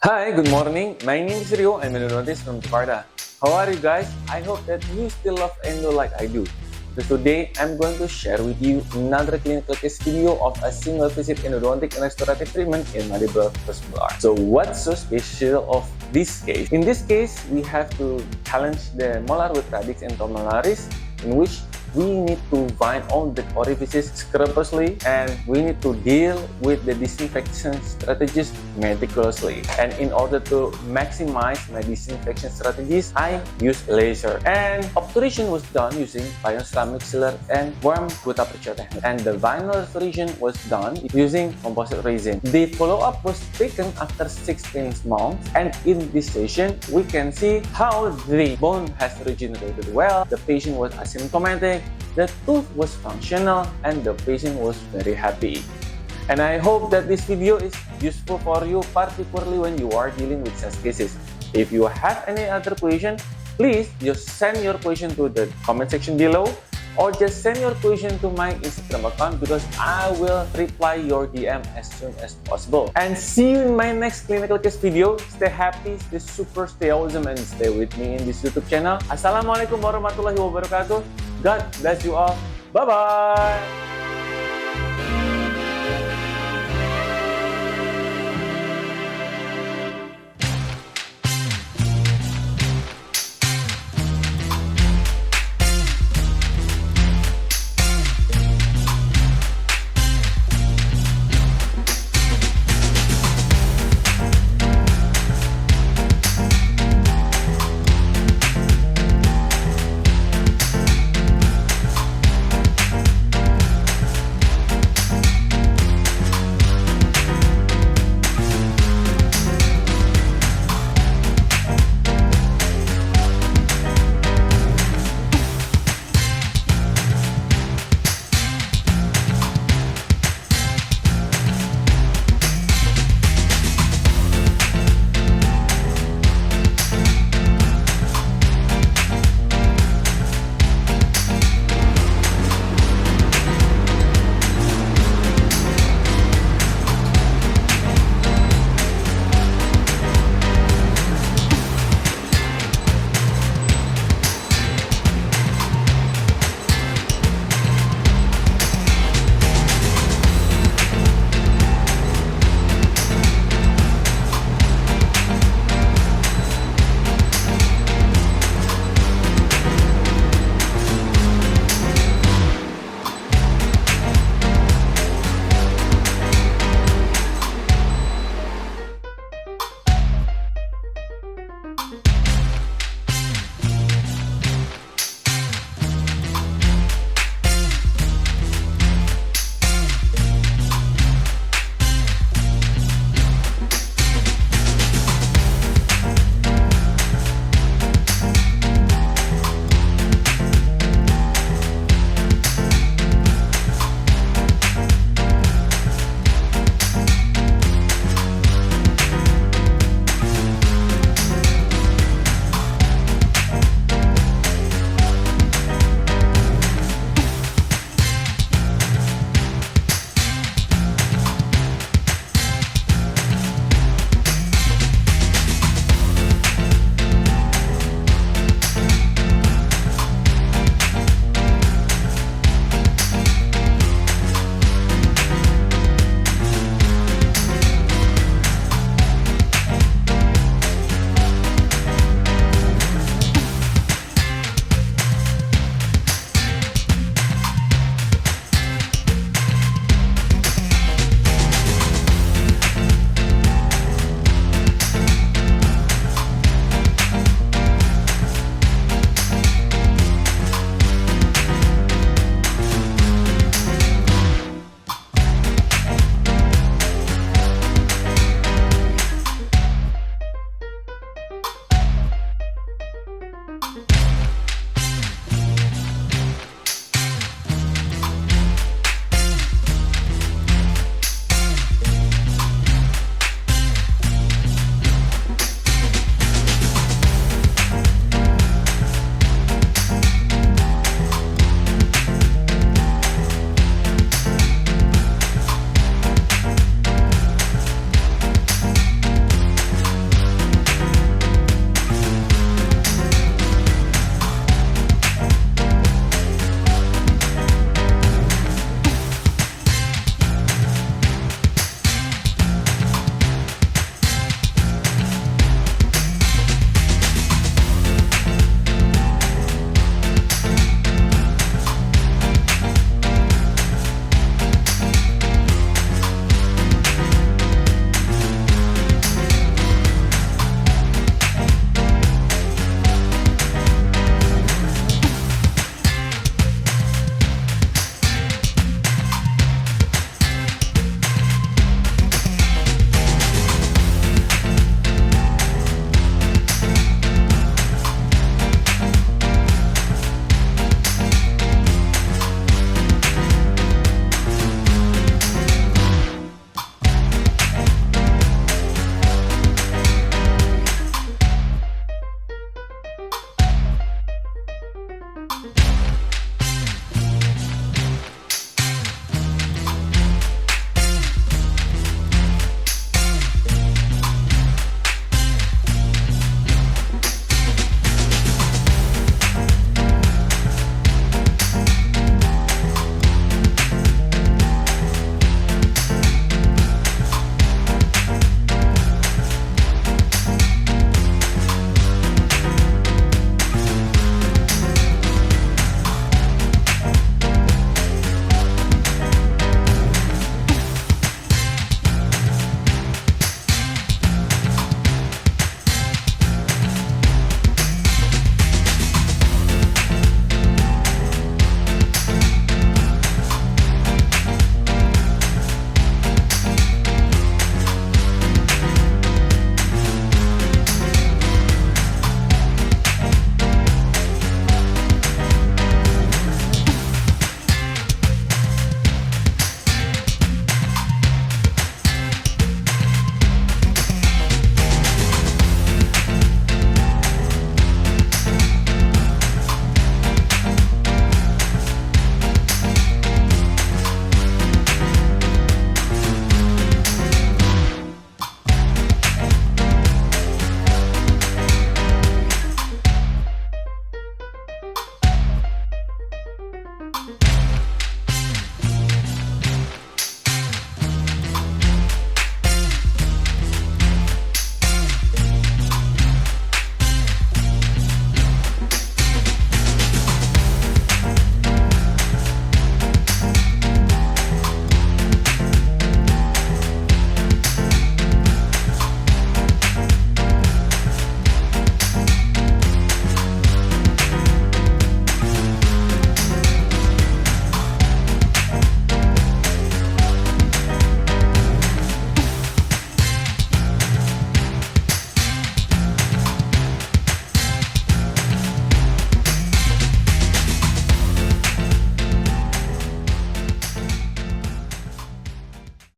Hi, good morning. My name is Rio. I'm an endodontist from Jakarta. How are you guys? I hope that you still love endo like I do. So today, I'm going to share with you another clinical case video of a single visit endodontic and restorative treatment in mandibular versus molar. So what's so special of this case? In this case, we have to challenge the molar with Radix Entomolaris, in which we need to find all the orifices scrupulously and we need to deal with the disinfection strategies meticulously. And in order to maximize my disinfection strategies, I use laser. And obturation was done using ceramic sealer and warm good aperture technique. And the vinyl restoration was done using composite resin. The follow-up was taken after 16 months, and in this session, we can see how the bone has regenerated well, the patient was asymptomatic, the tooth was functional, and the patient was very happy. And I hope that this video is useful for you, particularly when you are dealing with such cases. If you have any other question, please just send your question to the comment section below, or just send your question to my Instagram account because I will reply your DM as soon as possible. And see you in my next clinical case video. Stay happy, stay super, stay awesome, and stay with me in this YouTube channel. Assalamualaikum warahmatullahi wabarakatuh. God bless you all. Bye-bye.